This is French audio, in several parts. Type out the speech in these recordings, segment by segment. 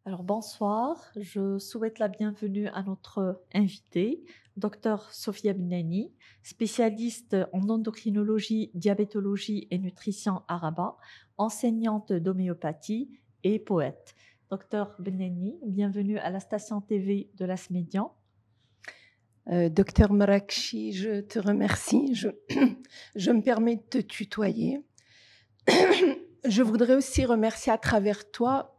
Alors bonsoir, je souhaite la bienvenue à notre invitée, docteur Sophia Benani, spécialiste en endocrinologie, diabétologie et nutrition à Rabat, enseignante d'homéopathie et poète. Docteur Benani, bienvenue à la station TV de l'As Médian. Docteur Marakchi, je te remercie. Je me permets de te tutoyer. Je voudrais aussi remercier à travers toi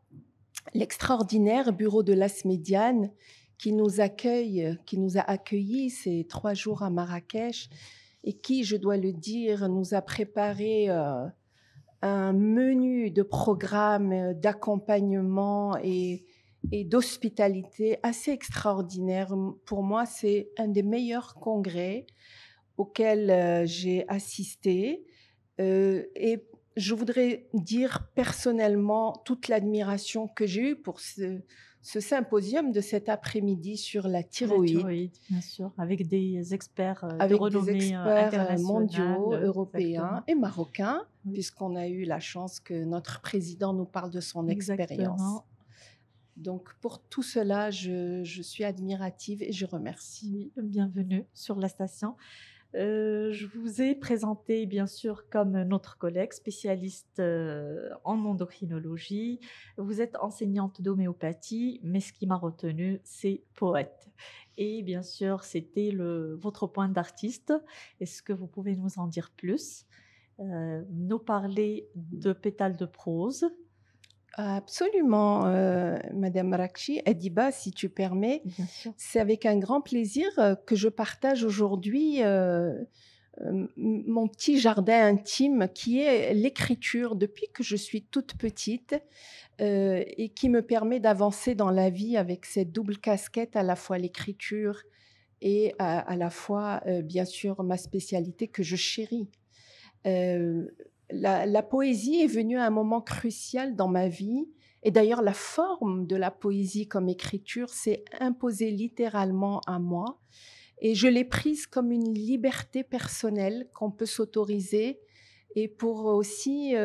l'extraordinaire bureau de l'As Médiane qui nous a accueillis ces 3 jours à Marrakech et qui, je dois le dire, nous a préparé un menu de programmes d'accompagnement et d'hospitalité assez extraordinaire. Pour moi, c'est un des meilleurs congrès auxquels j'ai assisté. Et je voudrais dire personnellement toute l'admiration que j'ai eue pour ce symposium de cet après-midi sur la La thyroïde, thyroïde, bien sûr, avec des experts de avec des renommée experts mondiaux, internationale, européens exactement. et marocains, Oui, puisqu'on a eu la chance que notre président nous parle de son expérience. exactement. Donc pour tout cela, je suis admirative et je remercie. Oui, bienvenue sur la station. Je vous ai présenté bien sûr comme notre collègue spécialiste en endocrinologie. Vous êtes enseignante d'homéopathie, mais ce qui m'a retenue, c'est poète. Et bien sûr, c'était votre point d'artiste. Est-ce que vous pouvez nous en dire plus? Nous parler de pétales de prose. Absolument, Madame Rakchi. Ediba, si tu permets, Bien sûr. c'est avec un grand plaisir que je partage aujourd'hui mon petit jardin intime qui est l'écriture depuis que je suis toute petite et qui me permet d'avancer dans la vie avec cette double casquette, à la fois l'écriture et à la fois, bien sûr, ma spécialité que je chéris. Euh, la poésie est venue à un moment crucial dans ma vie. Et d'ailleurs, la forme de la poésie comme écriture s'est imposée littéralement à moi. Et je l'ai prise comme une liberté personnelle qu'on peut s'autoriser et pour aussi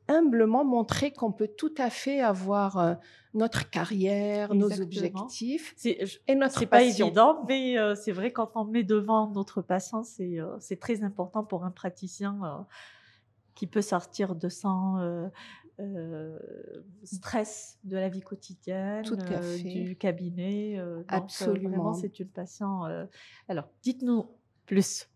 humblement montrer qu'on peut tout à fait avoir notre carrière, nos Exactement. objectifs C'est et notre pas passion. évident, mais c'est vrai quand on met devant notre patient, c'est très important pour un praticien qui peut sortir de son stress de la vie quotidienne, Tout à fait, du cabinet. Donc vraiment, absolument. c'est une passion. Alors, dites-nous plus.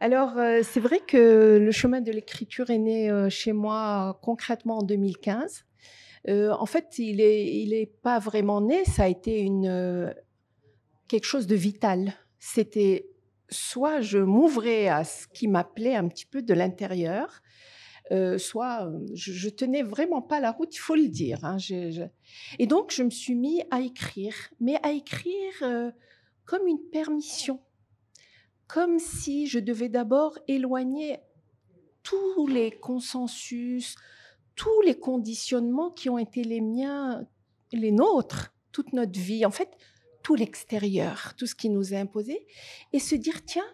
Alors, c'est vrai que le chemin de l'écriture est né, chez moi concrètement en 2015. En fait, il est pas vraiment né, ça a été quelque chose de vital. C'était soit je m'ouvrais à ce qui m'appelait un petit peu de l'intérieur, soit, je tenais vraiment pas la route, il faut le dire, hein. Et donc je me suis mis à écrire, mais à écrire, comme une permission, comme si je devais d'abord éloigner tous les consensus, tous les conditionnements qui ont été les miens, les nôtres, toute notre vie, en fait, tout l'extérieur, tout ce qui nous est imposé, et se dire, tiens,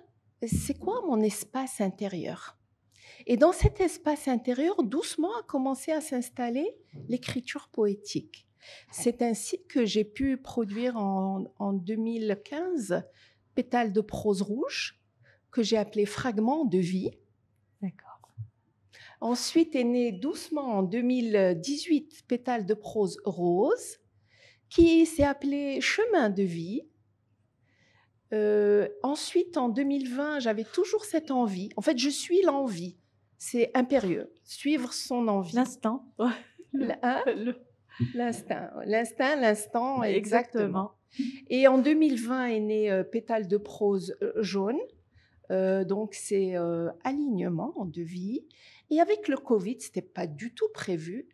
c'est quoi mon espace intérieur? Et dans cet espace intérieur, doucement a commencé à s'installer l'écriture poétique. C'est ainsi que j'ai pu produire en 2015 Pétales de prose rouge, que j'ai appelé Fragments de vie. D'accord. Ensuite est né doucement en 2018 Pétales de prose rose, qui s'est appelé Chemin de vie. Ensuite, en 2020, j'avais toujours cette envie. En fait, je suis l'envie. C'est impérieux. Suivre son envie. L'instant. Hein? Le- L'instant, exactement. Exactement. Et en 2020 est né Pétales de prose jaune. Donc, c'est alignement de vie. Et avec le Covid, ce n'était pas du tout prévu,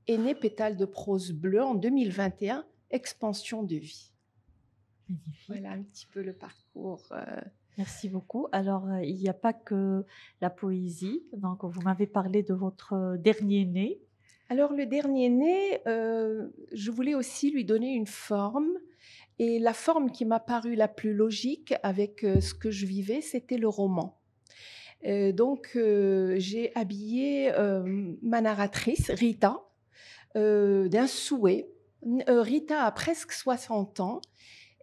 est né Pétales de prose bleu en 2021, expansion de vie. Magnifique. Voilà un petit peu le parcours. Merci beaucoup. Alors, il n'y a pas que la poésie. Donc, vous m'avez parlé de votre dernier né. Alors, le dernier né, je voulais aussi lui donner une forme. Et la forme qui m'a paru la plus logique avec ce que je vivais, c'était le roman. Donc, j'ai habillé ma narratrice, Rita, d'un souhait. Rita a presque 60 ans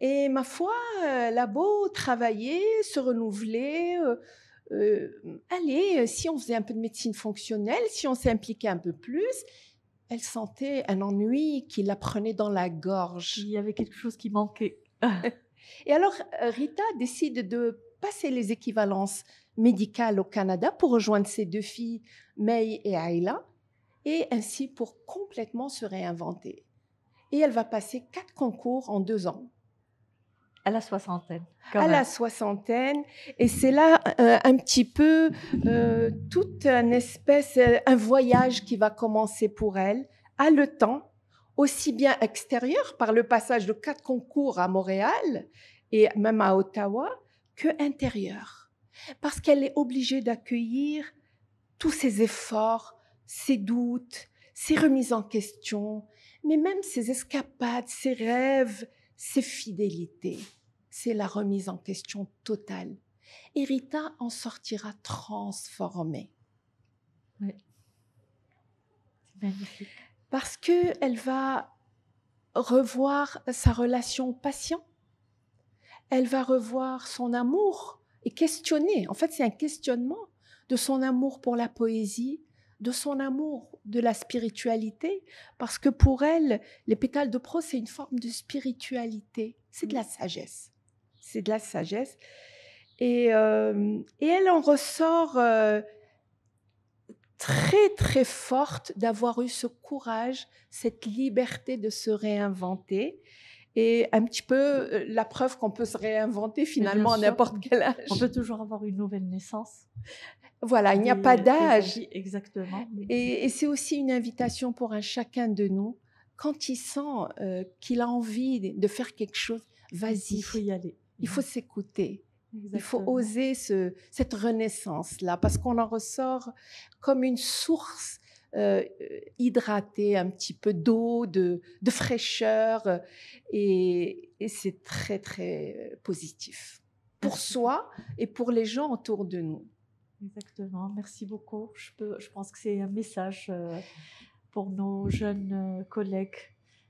et ma foi, elle a beau travailler, se renouveler, allez, si on faisait un peu de médecine fonctionnelle, si on s'impliquait un peu plus, elle sentait un ennui qui la prenait dans la gorge. Il y avait quelque chose qui manquait. Et alors, Rita décide de passer les équivalences médicales au Canada pour rejoindre ses 2 filles, May et Ayla, et ainsi pour complètement se réinventer. Et elle va passer 4 concours en 2 ans. À la soixantaine. À la soixantaine, et c'est là un petit peu toute une espèce, un voyage qui va commencer pour elle, haletant, aussi bien extérieur par le passage de 4 concours à Montréal et même à Ottawa, que intérieur. Parce qu'elle est obligée d'accueillir tous ses efforts, ses doutes, ses remises en question, mais même ses escapades, ses rêves, ses fidélités. C'est la remise en question totale. Et Rita en sortira transformée. Oui. C'est magnifique. Parce qu'elle va revoir sa relation patient. Elle va revoir son amour et questionner. En fait, c'est un questionnement de son amour pour la poésie, de son amour de la spiritualité. Parce que pour elle, les pétales de prose, c'est une forme de spiritualité. C'est de la sagesse. C'est de la sagesse. Et elle en ressort très, très forte d'avoir eu ce courage, cette liberté de se réinventer. Et un petit peu la preuve qu'on peut se réinventer finalement à n'importe quel âge. On peut toujours avoir une nouvelle naissance. Voilà, il n'y a pas d'âge. Exactement. Et c'est aussi une invitation pour un chacun de nous. Quand il sent qu'il a envie de faire quelque chose, vas-y. Il faut y aller. Il faut s'écouter. Exactement. Il faut oser cette renaissance-là, parce qu'on en ressort comme une source hydratée, un petit peu d'eau, de fraîcheur, et c'est très, très positif pour soi et pour les gens autour de nous. Exactement, merci beaucoup. Je pense que c'est un message pour nos jeunes collègues.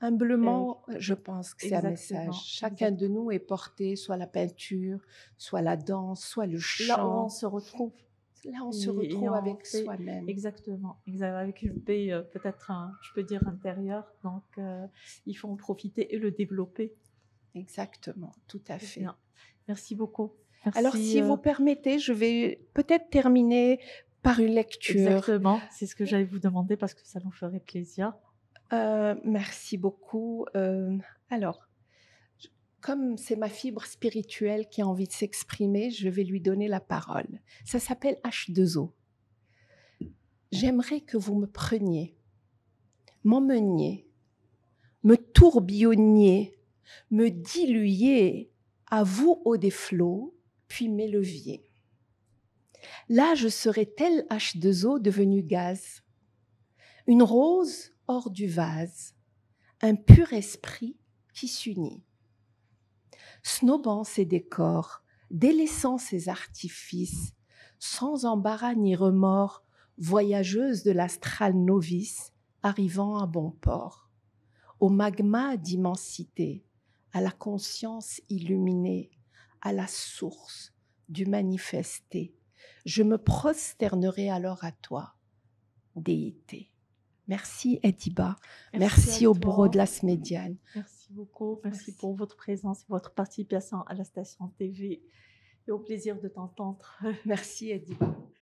Humblement, je pense que c'est un message. Chacun de nous est porté, soit la peinture, soit la danse, soit le chant. Là où on se retrouve. Là, on se retrouve avec soi-même. Exactement, avec une paix peut-être, je peux dire, intérieure. Donc, il faut en profiter et le développer. Exactement, tout à fait. Bien. Merci beaucoup. Merci, alors, si vous permettez, je vais peut-être terminer par une lecture. Exactement, c'est ce que j'allais vous demander parce que ça nous ferait plaisir. Merci beaucoup. Alors, comme c'est ma fibre spirituelle qui a envie de s'exprimer, je vais lui donner la parole. Ça s'appelle H2O. J'aimerais que vous me preniez, m'emmeniez, me tourbillonniez, me diluiez à vous eau des flots, puis m'éleviez. Là, je serais tel H2O devenu gaz, une rose hors du vase, un pur esprit qui s'unit. Snobant ses décors, délaissant ses artifices, sans embarras ni remords, voyageuse de l'astral novice, arrivant à bon port. Au magma d'immensité, à la conscience illuminée, à la source du manifesté, je me prosternerai alors à toi, déité. Merci Ediba, merci au bureau de l'As Médiane. Merci beaucoup, merci pour votre présence et votre participation à la station TV et au plaisir de t'entendre. Merci Ediba.